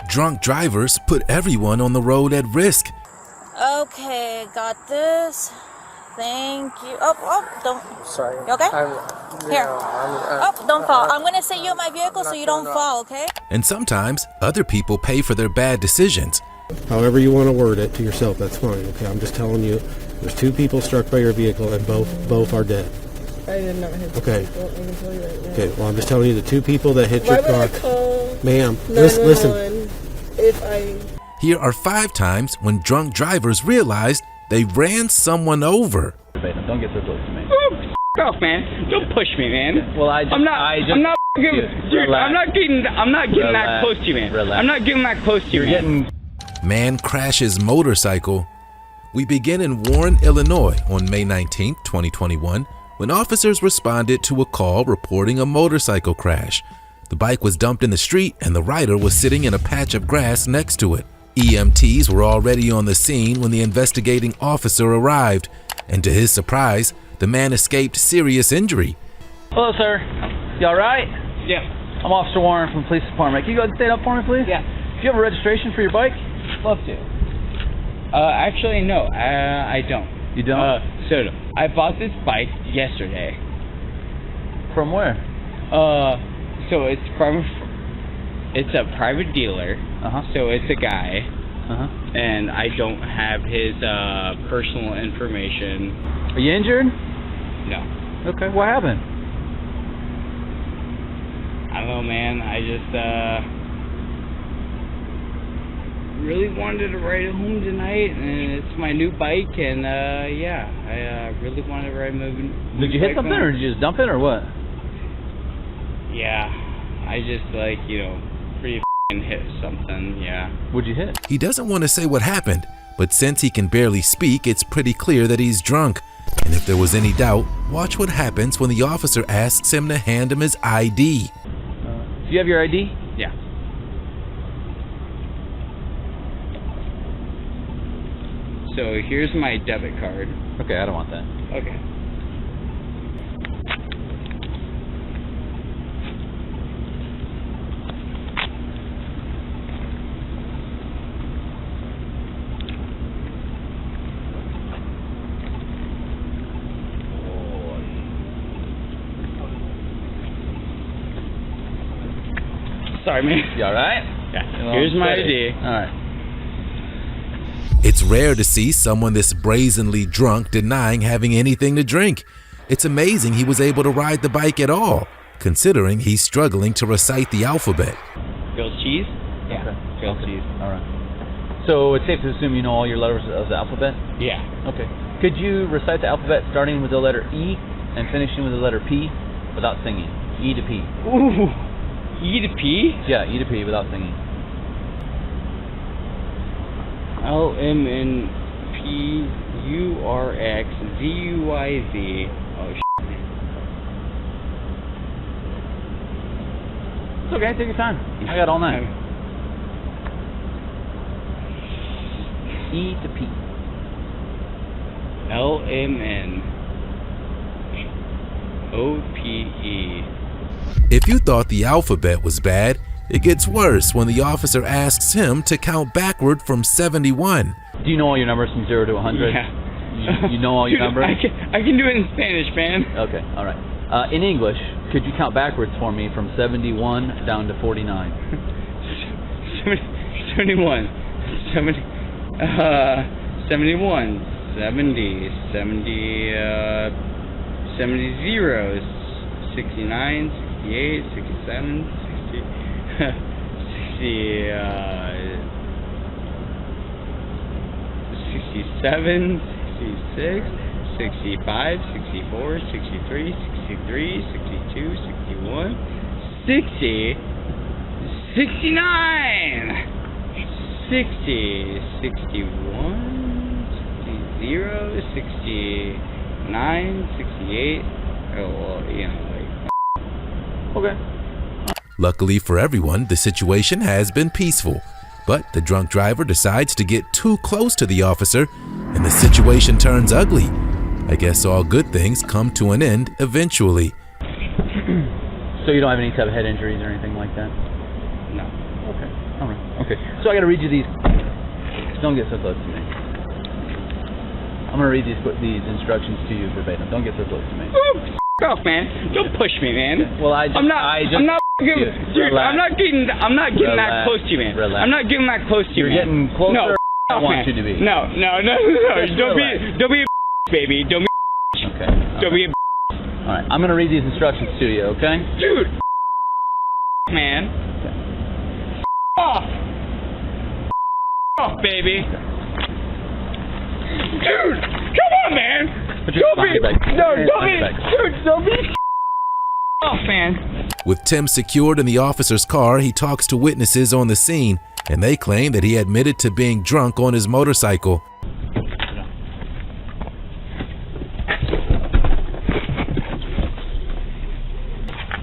Drunk drivers put everyone on the road at risk. Okay, got this. Thank you. Don't. Sorry. You okay? Here. Don't fall. I'm gonna sit you in my vehicle so you don't fall, okay? And sometimes other people pay for their bad decisions. However you want to word it to yourself, that's fine. Okay, I'm just telling you, there's 2 people struck by your vehicle and both are dead. I did not hit Okay. people. I can tell you right now. Okay, well, I'm just telling you the 2 people that hit Why your would I car. call Ma'am, 911 listen. if I... Here are 5 times when drunk drivers realized they ran someone over. Don't get so close to me. Oh, off, man! Don't push me, man. Well, I'm not getting that close to you, man. Relax. I'm not getting that close to you, man. Man crashes motorcycle. We begin in Warren, Illinois on May 19, 2021, when officers responded to a call reporting a motorcycle crash. The bike was dumped in the street and the rider was sitting in a patch of grass next to it. EMTs were already on the scene when the investigating officer arrived, and to his surprise, the man escaped serious injury. Hello, sir. You all right? Yeah. I'm Officer Warren from the police department. Can you go ahead and stand up for me, please? Yeah. Do you have a registration for your bike? Love to. Actually, no. I don't. You don't? So I bought this bike yesterday. From where? So it's a private dealer. So it's a guy. And I don't have his personal information. Are you injured? No. Okay. What happened? I don't know, man. I just really wanted to ride it home tonight, and it's my new bike, and yeah, I really wanted to ride my new Did you hit bike something, home. or did you just dump it, or what? Yeah, I just pretty hit something. Yeah. What'd you hit? He doesn't want to say what happened, but since he can barely speak, it's pretty clear that he's drunk. And if there was any doubt, watch what happens when the officer asks him to hand him his ID. Do you have your ID? Yeah. So here's my debit card. Okay, I don't want that. Okay. Sorry, man. You all right? Yeah. Here's my ID. All right. It's rare to see someone this brazenly drunk denying having anything to drink. It's amazing he was able to ride the bike at all, considering he's struggling to recite the alphabet. Grilled cheese? Yeah. Okay. Grilled cheese. All right. So it's safe to assume you know all your letters of the alphabet? Yeah. Okay. Could you recite the alphabet starting with the letter E and finishing with the letter P without singing? E to P. Ooh. E to P? Yeah, E to P without singing. LMNPURXZUYZ. Oh, It's okay, take your time. I got all night. E to P. LMNOPE. If you thought the alphabet was bad, it gets worse when the officer asks him to count backward from 71. Do you know all your numbers from 0 to 100? Yeah. You know all your Dude, numbers? I can do it in Spanish, man. Okay, all right. In English, could you count backwards for me from 71 down to 49? 71, 70, 71, 70, 70, 70 zeros, 69, 68, 67, 60, 67, 66, 65, 64, 63, 63, 62, 61, 60, 69, 60, 61, 60, 69, 68, Okay. Luckily for everyone, the situation has been peaceful. But the drunk driver decides to get too close to the officer, and the situation turns ugly. I guess all good things come to an end eventually. So you don't have any type of head injuries or anything like that? No. Okay. All right. Okay. So I got to read you these. Don't get so close to me. I'm gonna read these instructions to you verbatim. Don't get so close to me. Off, man. Don't push me, man. Well, I'm not getting that close to you, man. Relax. I'm not getting that close to you, You're man. getting closer. No, I want you to be. No. Just Don't be relax. a baby. Don't be. Okay. Don't be a. All right. I'm gonna read these instructions to you. Okay. Dude. Man. Off. Off, baby. Dude, come on, man. Don't be off, man. With Tim secured in the officer's car, he talks to witnesses on the scene, and they claim that he admitted to being drunk on his motorcycle.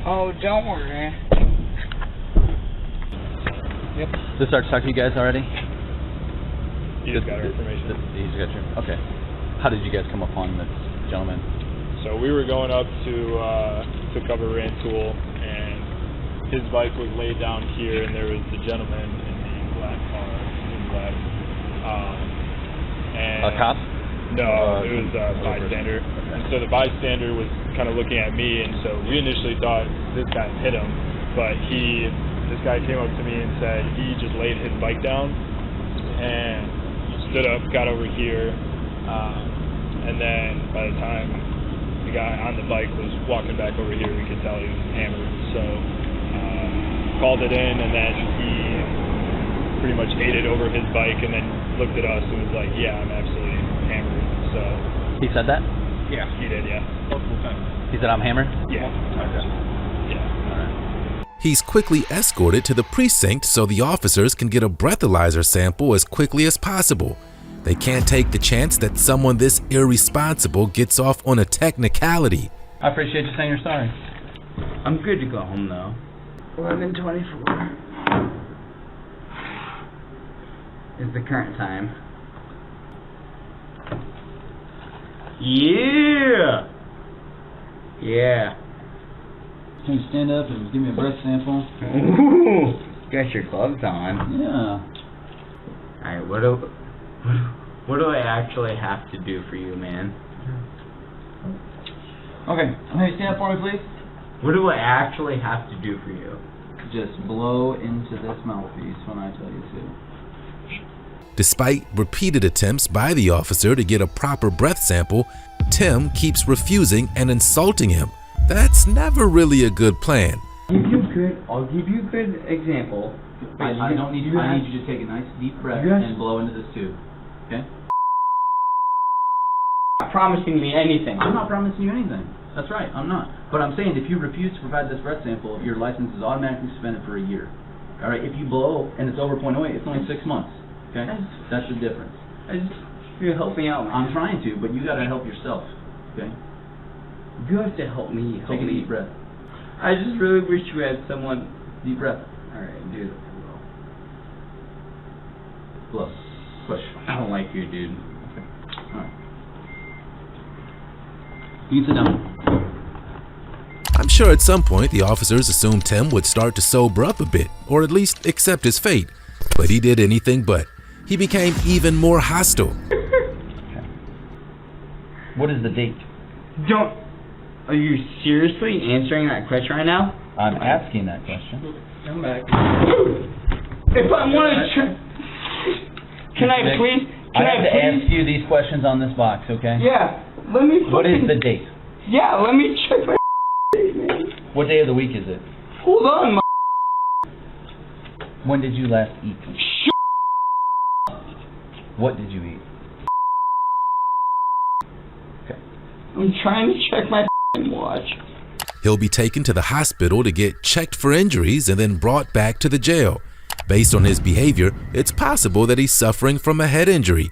Oh, don't worry. Yep. Did start to talk to you guys already? You just got our information. He's got your. Okay. How did you guys come upon this gentleman? So we were going up to cover Rantoul, and his bike was laid down here, and there was the gentleman in the black car in black. And A cop? No, it was a bystander. Okay. And so the bystander was kind of looking at me, and so we initially thought this guy hit him, but this guy came up to me and said he just laid his bike down and stood up, got over here, and then by the time the guy on the bike was walking back over here, we could tell he was hammered. So called it in, and then he pretty much ate it over his bike and then looked at us and was like, yeah, I'm absolutely hammered. So He said that? yeah, he did, yeah. He said I'm hammered? Yeah. Okay. Yeah. All right. He's quickly escorted to the precinct so the officers can get a breathalyzer sample as quickly as possible. They can't take the chance that someone this irresponsible gets off on a technicality. I appreciate you saying you're sorry. I'm good to go home though. 11:24 is the current time. Yeah. Can you stand up and give me a breath sample? Ooh, got your gloves on. Yeah. Alright, what do I actually have to do for you, man? Okay, can you stand up for me, please? What do I actually have to do for you? Just blow into this mouthpiece when I tell you to. Despite repeated attempts by the officer to get a proper breath sample, Tim keeps refusing and insulting him. That's never really a good plan. I'll give you a good example. I need you to take a nice deep breath and blow into this tube. Okay? Not promising me anything. I'm not promising you anything. That's right, I'm not. But I'm saying if you refuse to provide this breath sample, your license is automatically suspended for a year. Alright, if you blow and it's over .08, it's only 6 months. Okay? That's the difference. You're helping out, man. I'm trying to, but you gotta help yourself. Okay? You have to help me. Take a deep breath. I just really wish you had someone. Deep breath. Alright, dude. Blow. Push. I don't like you, dude. Okay. Alright. You can sit down. I'm sure at some point the officers assumed Tim would start to sober up a bit, or at least accept his fate. But he did anything but. He became even more hostile. What is the date? Are you seriously answering that question right now? I'm asking that question. Come back. If I want to can I please? I have to ask you these questions on this box, okay? Yeah. Let me What is the date? Yeah, let me check my date, man. What day of the week is it? Hold on, my When did you last eat? What did you eat? Okay. I'm trying to check my watch. He'll be taken to the hospital to get checked for injuries and then brought back to the jail. Based on his behavior, it's possible that he's suffering from a head injury.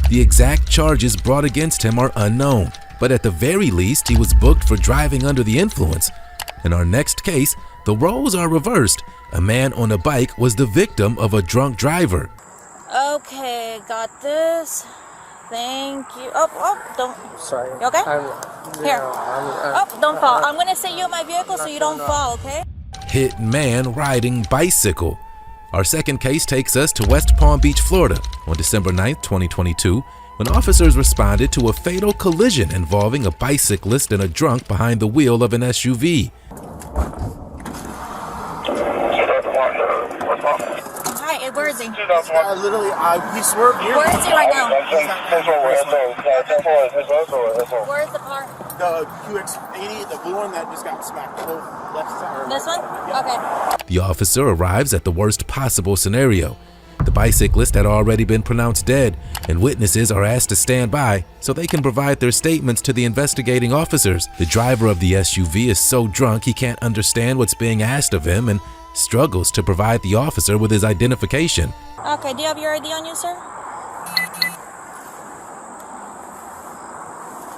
The exact charges brought against him are unknown, but at the very least, he was booked for driving under the influence. In our next case, the roles are reversed. A man on a bike was the victim of a drunk driver. Okay, got this. Thank you. Oh, don't. Sorry. You okay? Here. I'm Don't fall. I'm gonna sit you in my vehicle so you don't fall, okay? Hit man riding bicycle. Our second case takes us to West Palm Beach, Florida on December 9th, 2022, when officers responded to a fatal collision involving a bicyclist and a drunk behind the wheel of an SUV. Hi, where is he? literally, he swerved here. Where is he right now? Where's the car? The QX80, the blue one that just got smacked both left side. This one? Okay. The officer arrives at the worst possible scenario. The bicyclist had already been pronounced dead, and witnesses are asked to stand by so they can provide their statements to the investigating officers. The driver of the SUV is so drunk he can't understand what's being asked of him and struggles to provide the officer with his identification. Okay, do you have your ID on you, sir?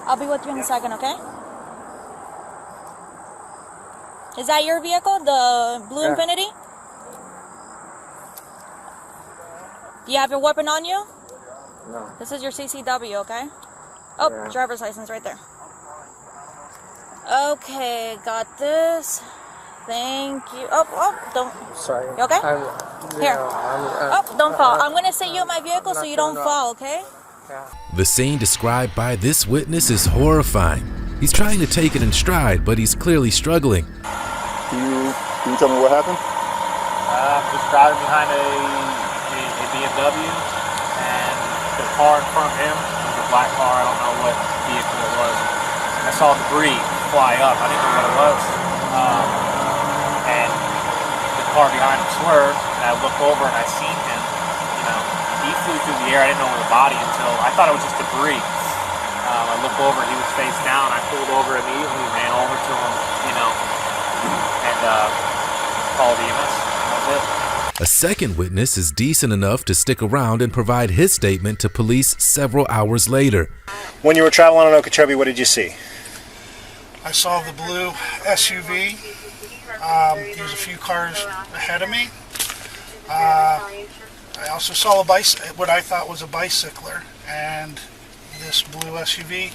I'll be with you in a second, okay? Is that your vehicle, the blue Infinity? Do you have your weapon on you? No. This is your CCW, okay? Oh, Yeah. driver's license right there. Okay, got this. Thank you. Oh, don't. Sorry. You okay? Here. Don't fall. I'm gonna sit you in my vehicle so you don't fall, okay? The scene described by this witness is horrifying. He's trying to take it in stride, but he's clearly struggling. Can you tell me what happened? I'm just driving behind a BMW, and the car in front of him was a black car. I don't know what vehicle it was. I saw debris fly up. I didn't know what it was. And the car behind him swerved, and I looked over and I seen him. He flew through the air. I didn't know it was a body until I thought it was just debris. I looked over, he was face down. I pulled over immediately, ran over to him, and called EMS. That was it. A second witness is decent enough to stick around and provide his statement to police several hours later. When you were traveling on Okeechobee, what did you see? I saw the blue SUV. There was a few cars ahead of me. I also saw what I thought was a bicycler, and this blue SUV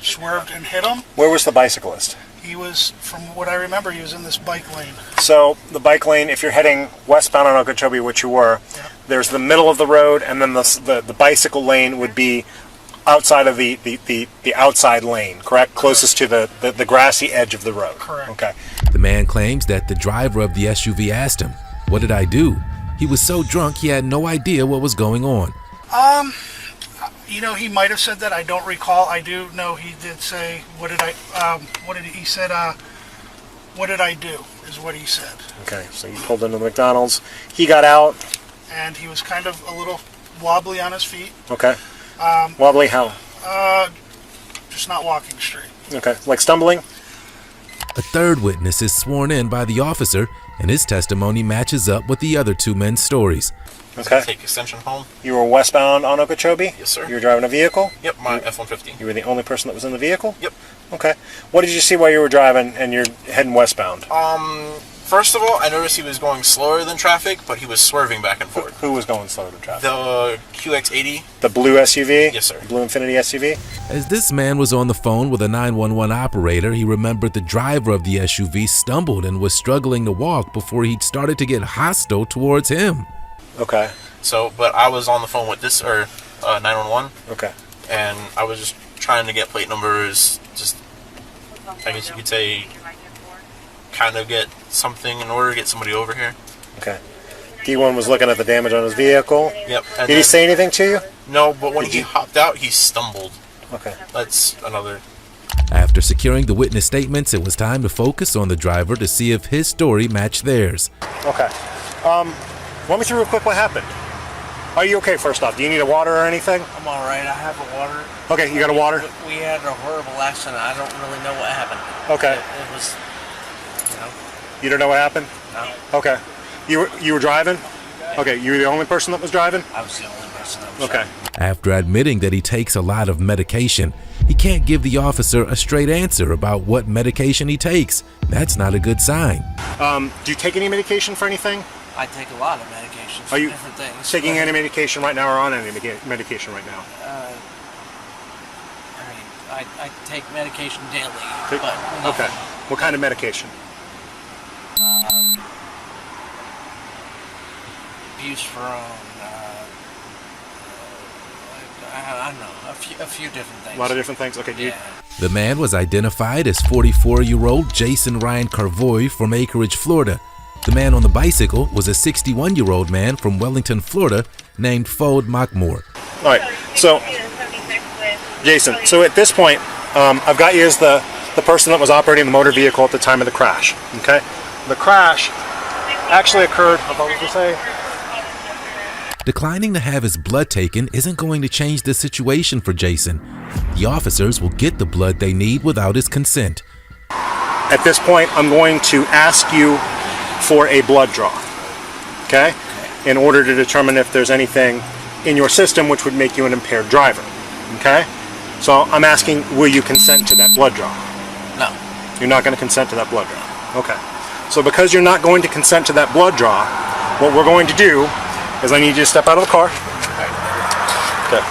swerved and hit him. Where was the bicyclist? He was, from what I remember, he was in this bike lane. So the bike lane, if you're heading westbound on Okeechobee, which you were, there's the middle of the road, and then the bicycle lane would be outside of the outside lane, correct? Closest to the grassy edge of the road. Correct. Okay. The man claims that the driver of the SUV asked him, "What did I do?" He was so drunk he had no idea what was going on. He might have said that. I don't recall. I do know he did say, what did he said, what did I do, is what he said. Okay, so you pulled into the McDonald's. He got out. And he was kind of a little wobbly on his feet. Okay. Wobbly how? Just not walking straight. Okay, like stumbling? A third witness is sworn in by the officer, and his testimony matches up with the other two men's stories. Okay. Take extension home. You were westbound on Okeechobee? Yes, sir. You were driving a vehicle? Yep, my F-150. You were the only person that was in the vehicle? Yep. Okay. What did you see while you were driving and you're heading westbound? First of all, I noticed he was going slower than traffic, but he was swerving back and forth. Who was going slower than traffic? The QX80. The blue SUV? Yes, sir. The blue Infinity SUV? As this man was on the phone with a 911 operator, he remembered the driver of the SUV stumbled and was struggling to walk before he started to get hostile towards him. Okay. So, but I was on the phone with 911. Okay. And I was just trying to get plate numbers, just, I guess you could say, kind of get something in order to get somebody over here. Okay. D1 was looking at the damage on his vehicle. Yep. Did he say anything to you? No, but when he hopped out, he stumbled. Okay. That's another. After securing the witness statements, it was time to focus on the driver to see if his story matched theirs. Okay. Walk me through real quick what happened. Are you okay, first off? Do you need a water or anything? I'm all right. I have a water. Okay, you got a water? We had a horrible accident. I don't really know what happened. Okay. It was, You don't know what happened? No. Okay. You were driving? Okay, you were the only person that was driving? I was the only person that was Okay. After admitting that he takes a lot of medication, he can't give the officer a straight answer about what medication he takes. That's not a good sign. Do you take any medication for anything? I take a lot of medication for Are you different things. taking any medication right now or on any medication right now? I take medication daily. Take- But okay. What kind of medication? Buspirone. I don't know. A few different things. A lot of different things. Okay. Yeah. The man was identified as 44-year-old Jason Ryan Carvoy from Acreage, Florida. The man on the bicycle was a 61-year-old man from Wellington, Florida, named Fode Mockmore. All right. So, Jason. So at this point, I've got you as the person that was operating the motor vehicle at the time of the crash. Okay. The crash actually occurred. What was you say? Declining to have his blood taken isn't going to change the situation for Jason. The officers will get the blood they need without his consent. At this point, I'm going to ask you for a blood draw, okay? In order to determine if there's anything in your system which would make you an impaired driver, okay? So I'm asking, will you consent to that blood draw? No. You're not going to consent to that blood draw. Okay. So because you're not going to consent to that blood draw, what we're going to do is I need you to step out of the car. Okay.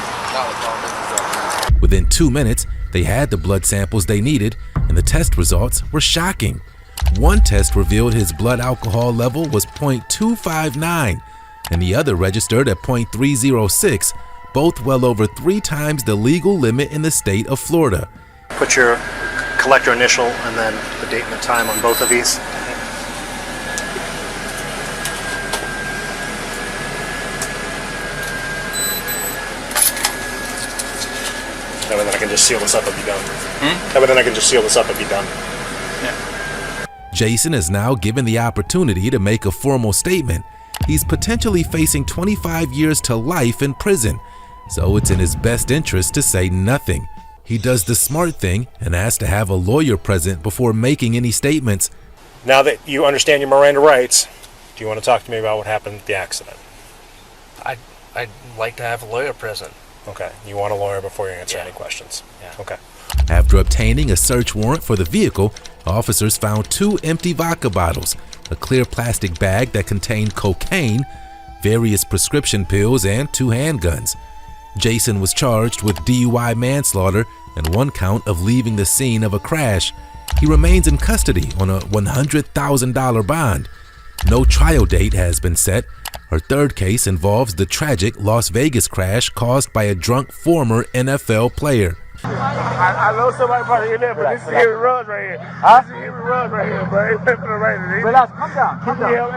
Within 2 minutes, they had the blood samples they needed, and the test results were shocking. One test revealed his blood alcohol level was 0.259, and the other registered at 0.306, both well over 3 times the legal limit in the state of Florida. Put your collector initial and then the date and the time on both of these. That way then I can just seal this up and be done. That way then I can just seal this up and be done. Jason is now given the opportunity to make a formal statement. He's potentially facing 25 years to life in prison, so it's in his best interest to say nothing. He does the smart thing and asks to have a lawyer present before making any statements. Now that you understand your Miranda rights, do you want to talk to me about what happened at the accident? I'd like to have a lawyer present. Okay. You want a lawyer before you answer any questions? Yeah. Okay. After obtaining a search warrant for the vehicle, officers found 2 empty vodka bottles, a clear plastic bag that contained cocaine, various prescription pills, and 2 handguns. Jason was charged with DUI manslaughter and 1 count of leaving the scene of a crash. He remains in custody on a $100,000 bond. No trial date has been set. Her third case involves the tragic Las Vegas crash caused by a drunk former NFL player. I know somebody probably in there, but this is heavy runs right here. Huh? This is heavy runs right here, bro. It's for the right. Relax, calm down.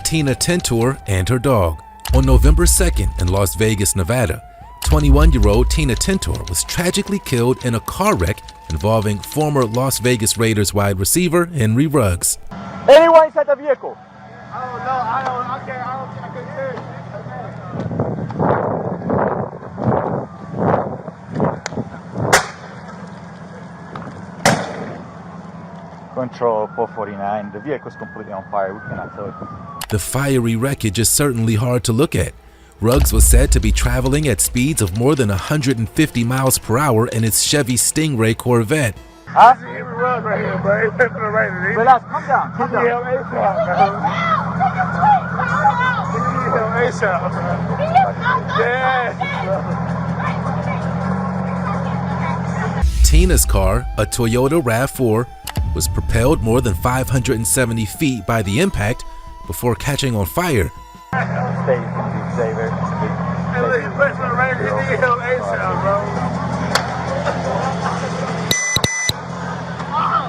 Tina Tintor and her dog. On November 2nd in Las Vegas, Nevada, 21-year-old Tina Tintor was tragically killed in a car wreck involving former Las Vegas Raiders wide receiver Henry Ruggs. Anyone inside the vehicle? I couldn't hear you. Control 449. The vehicle is completely on fire. We cannot tell it. The fiery wreckage is certainly hard to look at. Ruggs was said to be traveling at speeds of more than 150 miles per hour in his Chevy Stingray Corvette. Huh? This is heavy runs right here, bro. It's for the right. Relax, calm down. Tina's car, a Toyota RAV4, was propelled more than 570 feet by the impact before catching on fire.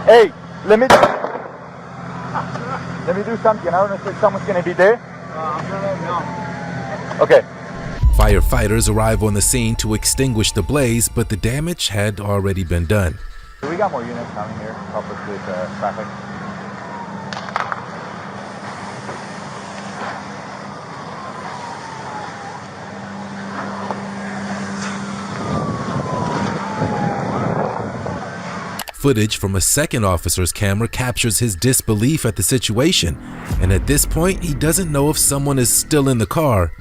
Hey, let me do something. I don't know if someone's gonna be there. Okay. Firefighters arrive on the scene to extinguish the blaze, but the damage had already been done. We got more units coming here to help us with traffic. Footage from a second officer's camera captures his disbelief at the situation, and at this point, he doesn't know if someone is still in the car.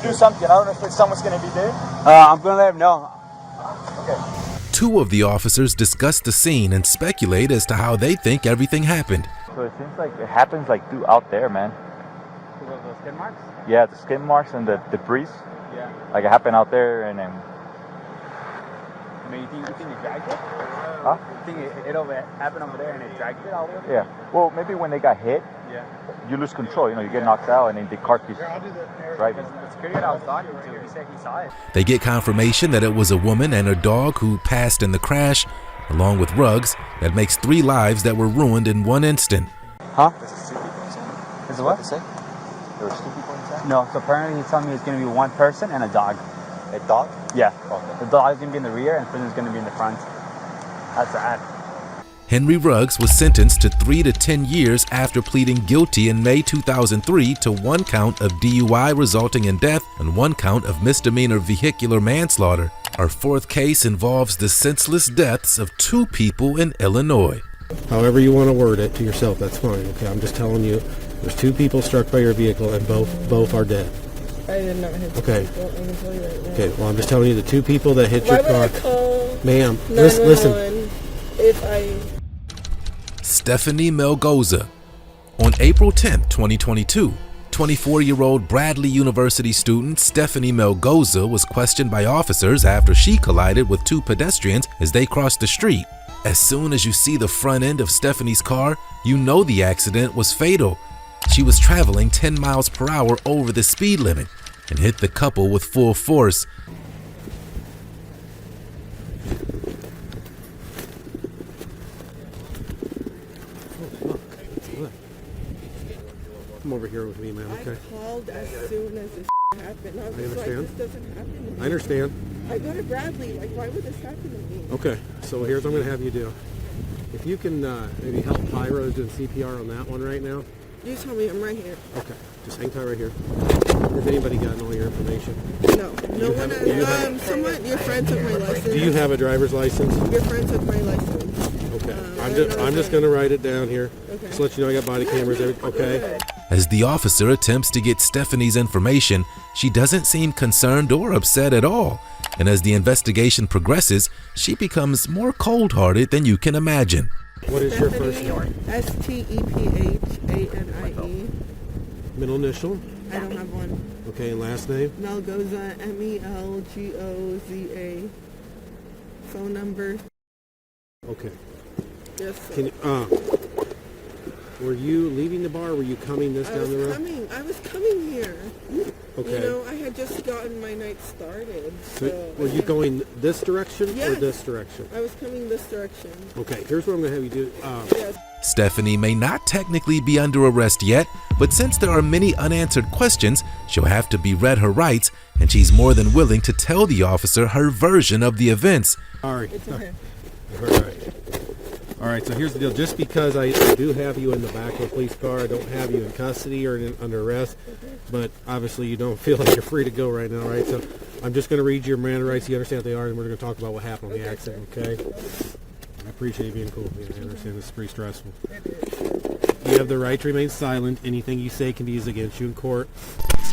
do something. I don't know if someone's going to be there. I'm going to let him know. Okay. Two of the officers discuss the scene and speculate as to how they think everything happened. So it seems like it happens like out there, man. The skid marks? Yeah, the skid marks and the debris. Yeah. Like it happened out there, and then. I mean, you think it dragged it? Huh? You think it happened over there and it dragged it all the way? Yeah. Well, maybe when they got hit, you lose control. You know, you get knocked out, and then the car keeps driving. The security I was talking to, he said he saw it. They get confirmation that it was a woman and her dog who passed in the crash, along with Ruggs, that makes 3 lives that were ruined in one instant. Huh? Is it what? There was 2 people inside? No, so apparently he's telling me it's going to be 1 person and a dog. A dog? Yeah. Okay. The dog is going to be in the rear and the person's going to be in the front. That's sad. Henry Ruggs was sentenced to 3 to 10 years after pleading guilty in May 2003 to 1 count of DUI resulting in death and 1 count of misdemeanor vehicular manslaughter. Our 4th case involves the senseless deaths of 2 people in Illinois. However you want to word it to yourself, that's fine. Okay, I'm just telling you, there's 2 people struck by your vehicle and both are dead. I did not hit the vehicle. I can tell you right now. Okay, well, I'm just telling you the 2 people that hit Why your car. would I call Ma'am, 911 listen. if I... Stephanie Melgoza. On April 10, 2022, 24-year-old Bradley University student Stephanie Melgoza was questioned by officers after she collided with 2 pedestrians as they crossed the street. As soon as you see the front end of Stephanie's car, you know the accident was fatal. She was traveling 10 miles per hour over the speed limit and hit the couple with full force. Come over here with me, man, okay? I called as soon as this happened. I was I just like, understand. this doesn't happen to me. I understand. I go to Bradley. Like, why would this happen to me? Okay, so here's what I'm going to have you do. If you can maybe help Pyro doing CPR on that one right now. You tell me. I'm right here. Okay, just hang tight right here. Has anybody gotten all your information? No. No one has. Someone, your friend took my license. Do you have a driver's license? Your friend took my license. Okay, I'm just going to write it down here. Okay. Just let you know I got body cameras. Okay. As the officer attempts to get Stephanie's information, she doesn't seem concerned or upset at all. And as the investigation progresses, she becomes more cold-hearted than you can imagine. What is your first name? Stephanie. Middle initial? I don't have one. Okay, and last name? Melgoza, Melgoza. Phone number. Okay. Yes, sir. Can were you leaving the bar or were you coming down the road? I was coming here. Okay. You know, I had just gotten my night started. So were you going this direction or this direction? I was coming this direction. Okay, here's what I'm going to have you do. Yes. Stephanie may not technically be under arrest yet, but since there are many unanswered questions, she'll have to be read her rights, and she's more than willing to tell the officer her version of the events. Sorry. It's okay. All right, so here's the deal. Just because I do have you in the back of a police car, I don't have you in custody or under arrest, but obviously you don't feel like you're free to go right now, right? So I'm just going to read your Miranda rights. You understand what they are, and we're going to talk about what happened on the accident, okay? I appreciate you being cool with me. I understand this is pretty stressful. You have the right to remain silent. Anything you say can be used against you in court.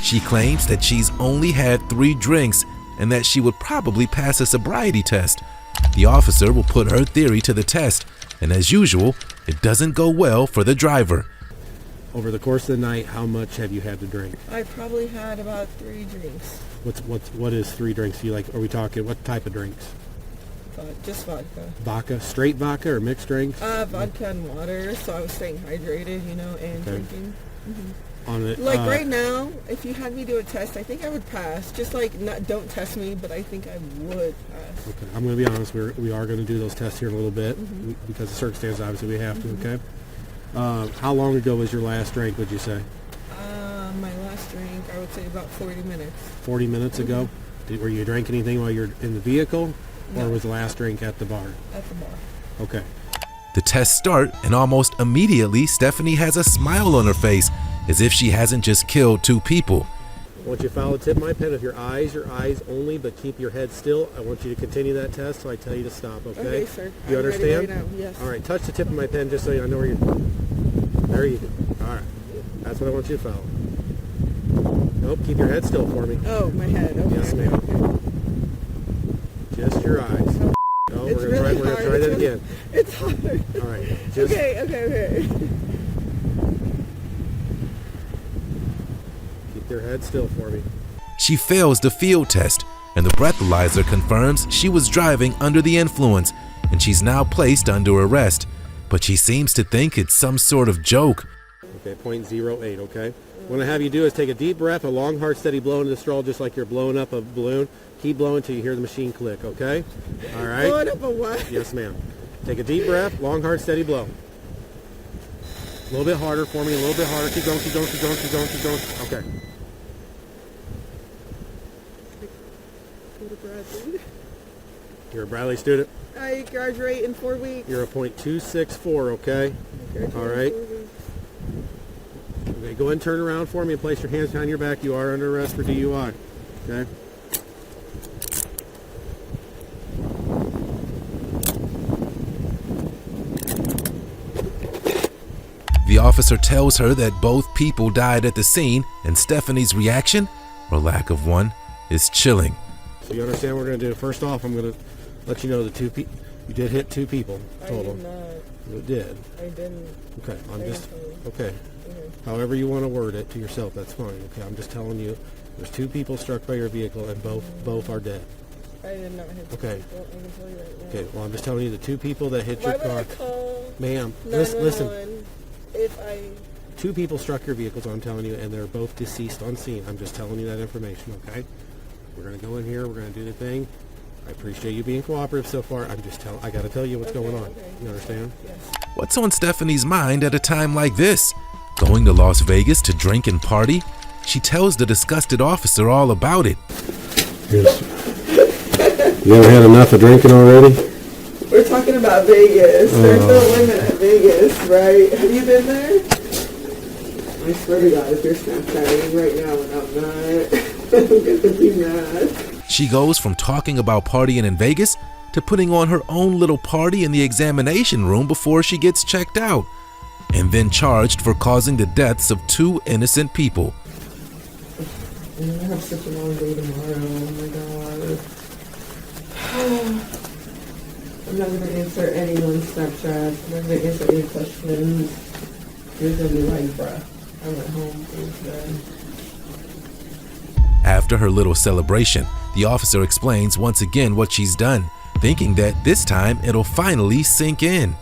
She claims that she's only had 3 drinks and that she would probably pass a sobriety test. The officer will put her theory to the test, and as usual, it doesn't go well for the driver. Over the course of the night, how much have you had to drink? I probably had about 3 drinks. What is 3 drinks? Are we talking, what type of drinks? Just vodka. Vodka? Straight vodka or mixed drinks? Vodka and water, so I was staying hydrated, you know, and drinking. Mm-hmm. Right now, if you had me do a test, I think I would pass. Just don't test me, but I think I would pass. Okay, I'm going to be honest. We are going to do those tests here in a little bit because of circumstances. Obviously, we have to. Okay. How long ago was your last drink? Would you say? My last drink, I would say about 40 minutes. 40 minutes ago. Were you drinking anything while you're in the vehicle, or was the last drink at the bar? At the bar. Okay. The tests start, and almost immediately, Stephanie has a smile on her face, as if she hasn't just killed 2 people. I want you to follow the tip of my pen. If your eyes only, but keep your head still. I want you to continue that test until I tell you to stop, okay? Okay, sir. You I'm understand? ready right now. Yes. All right, touch the tip of my pen just so I know where you're... There you go. All right. That's what I want you to follow. Nope, keep your head still for me. Oh, my head. Okay. Yes, ma'am. Okay. Just your eyes. No, It's we're really gonna try that again. It's hard. All right. Just, Okay. keep your head still for me. She fails the field test, and the breathalyzer confirms she was driving under the influence, and she's now placed under arrest. But she seems to think it's some sort of joke. Okay, 0.08, okay? What I have you do is take a deep breath, a long, hard, steady blow into the straw, just like you're blowing up a balloon. Keep blowing until you hear the machine click, okay? All right? Blowing up a what? Yes, ma'am. Take a deep breath, long, hard, steady blow. A little bit harder for me, a little bit harder. Keep going, keep going, keep going, keep going, keep going. Okay. Go to Bradley. You're a Bradley student. I graduate in 4 weeks. You're a .264, okay? All right. Okay, go ahead and turn around for me and place your hands behind your back. You are under arrest for DUI, okay? The officer tells her that both people died at the scene, and Stephanie's reaction, or lack of one, is chilling. So you understand what we're going to do? First off, I'm going to let you know the you did hit 2 people total. I did not. You did. I didn't. Okay, okay. However you want to word it to yourself, that's fine. Okay, I'm just telling you, there's 2 people struck by your vehicle, and both are dead. I did not hit Okay. people. I can tell you right now. Okay, well, I'm just telling you the 2 people that hit your Why car. would I call Ma'am, 911 listen. if I... 2 people struck your vehicles, I'm telling you, and they're both deceased on scene. I'm just telling you that information, okay? We're going to go in here. We're going to do the thing. I appreciate you being cooperative so far. I got to tell you what's going on. You understand? Yes. What's on Stephanie's mind at a time like this? Going to Las Vegas to drink and party? She tells the disgusted officer all about it. Yes. You ever had enough of drinking already? We're talking about Vegas. There's no limit at Vegas, right? Have you been there? I swear to God, if you're Snapchatting right now and I'm not, I'm gonna be mad. She goes from talking about partying in Vegas to putting on her own little party in the examination room before she gets checked out, and then charged for causing the deaths of 2 innocent people. I'm gonna have such a long day tomorrow. Oh my God. I'm not gonna answer anyone's Snapchat. I'm not gonna answer any questions. You're gonna be like, bruh, I went home today. After her little celebration, the officer explains once again what she's done, thinking that this time it'll finally sink in.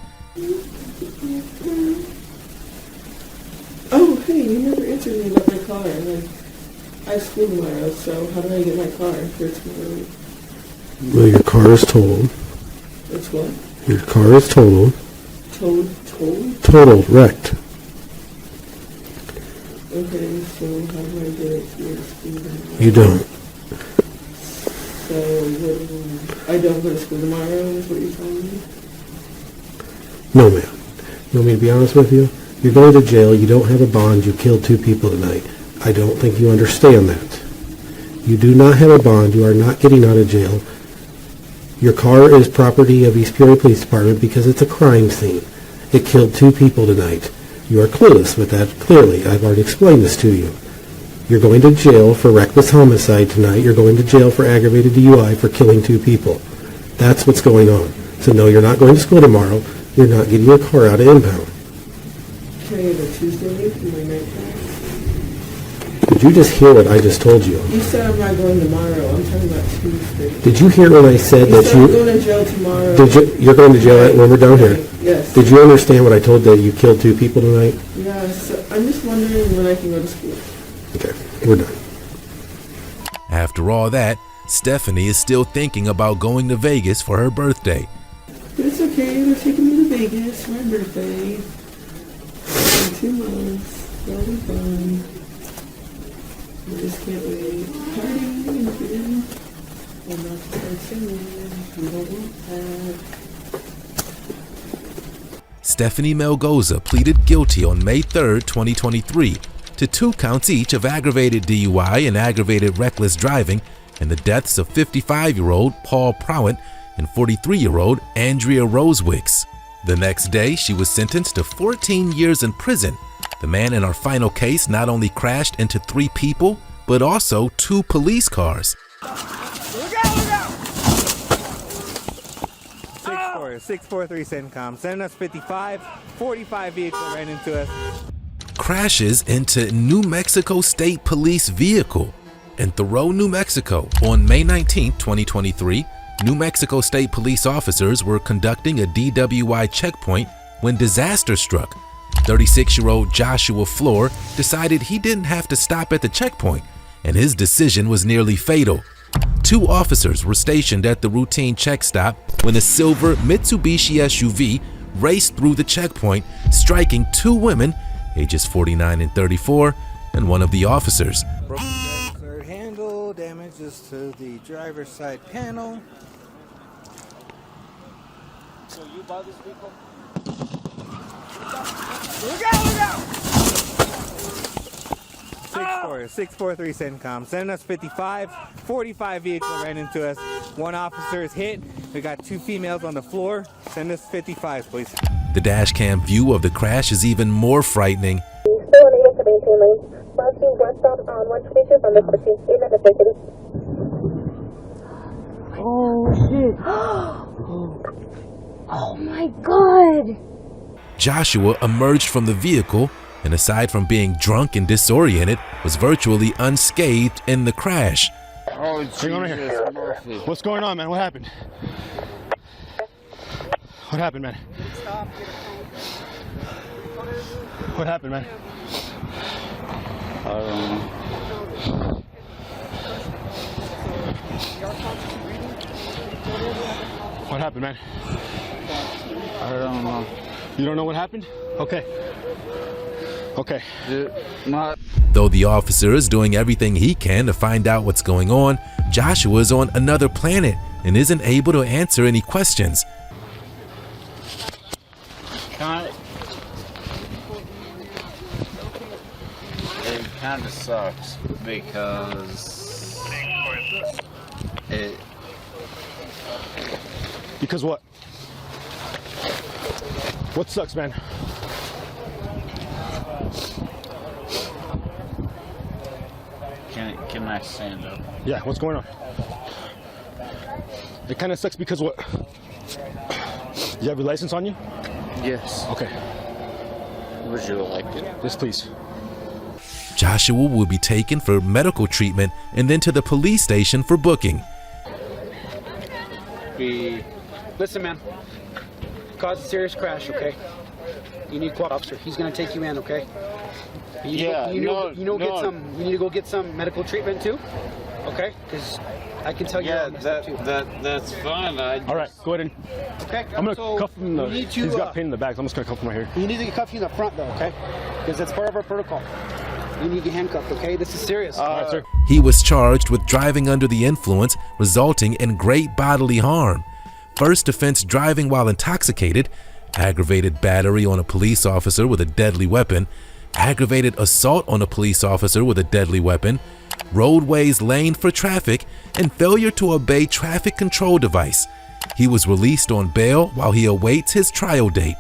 Oh, hey, you never answered me about my car. Like, I have school tomorrow, so how do I get my car for tomorrow? Well, your car is totaled. It's what? Your car is totaled. Totaled? Totaled, wrecked. Okay, so how do I get it to your school tomorrow? You don't. So, I don't go to school tomorrow, is what you're telling me? No, ma'am. You want me to be honest with you? You're going to jail. You don't have a bond. You killed 2 people tonight. I don't think you understand that. You do not have a bond. You are not getting out of jail. Your car is property of East Peoria Police Department because it's a crime scene. It killed 2 people tonight. You are clueless with that, clearly. I've already explained this to you. You're going to jail for reckless homicide tonight. You're going to jail for aggravated DUI for killing 2 people. That's what's going on. So no, you're not going to school tomorrow. You're not getting your car out of impound. Can I get a Tuesday for my night class? Did you just hear what I just told you? You said I'm not going tomorrow. I'm talking about Tuesday. Did you hear when I said You that said I'm going to jail tomorrow. You're going to jail when we're done here? Yes. Did you understand what I told that you killed 2 people tonight? Yes. I'm just wondering when I can go to school. Okay, we're done. After all that, Stephanie is still thinking about going to Vegas for her birthday. It's okay. They're taking me to Vegas for my birthday. In 2 months. That'll be fun. I just can't wait. Partying again. I'm not start singing. You don't want that. Stephanie Melgoza pleaded guilty on May 3, 2023 to 2 counts each of aggravated DUI and aggravated reckless driving in the deaths of 55-year-old Paul Prowant and 43-year-old Andrea Rosewicks. The next day, she was sentenced to 14 years in prison. The man in our final case not only crashed into 3 people, but also 2 police cars. Look out, look out! 643 CENTCOM, sending us 55, 45 vehicles ran into us. Crashes into New Mexico State Police vehicle. In Thoreau, New Mexico, on May 19, 2023, New Mexico State Police officers were conducting a DWI checkpoint when disaster struck. 36-year-old Joshua Floor decided he didn't have to stop at the checkpoint, and his decision was nearly fatal. 2 officers were stationed at the routine check stop when a silver Mitsubishi SUV raced through the checkpoint, striking 2 women, ages 49 and 34, and one of the officers. Broken third handle, damages to the driver's side panel. So you buy this vehicle? Look out, look out! 643 CENTCOM, sending us 55, 45 vehicles ran into us. 1 officer is hit. We got 2 females on the floor. Send us 55, please. The dash cam view of the crash is even more frightening. Oh shit. Oh my god. Joshua emerged from the vehicle and, aside from being drunk and disoriented, was virtually unscathed in the crash. Oh, hang on right here. What's going on, man? What happened? What happened, man? What happened, man? What happened, man? I don't know. You don't know what happened? Okay. Okay. Though the officer is doing everything he can to find out what's going on, Joshua is on another planet and isn't able to answer any questions. It kind of sucks because it. Because what? What sucks, man? Can I stand up? Yeah, what's going on? It kind of sucks because what? You have your license on you? Yes. Okay. Would you like it? Yes, please. Joshua will be taken for medical treatment and then to the police station for booking. Listen, man. Caused a serious crash, okay? You need co-op officer. He's gonna take you in, okay? You need to go get some medical treatment too, okay? Because I can tell you. Yeah, that's fine. All right, go ahead and. Okay. I'm gonna cuff him. He's got pain in the back, so I'm just gonna cuff him right here. You need to cuff you in the front though, okay? Because that's part of our protocol. You need to get handcuffed, okay? This is serious. All right, sir. He was charged with driving under the influence, resulting in great bodily harm. First offense, driving while intoxicated. Aggravated battery on a police officer with a deadly weapon. Aggravated assault on a police officer with a deadly weapon. Roadways lane for traffic, and failure to obey traffic control device. He was released on bail while he awaits his trial date.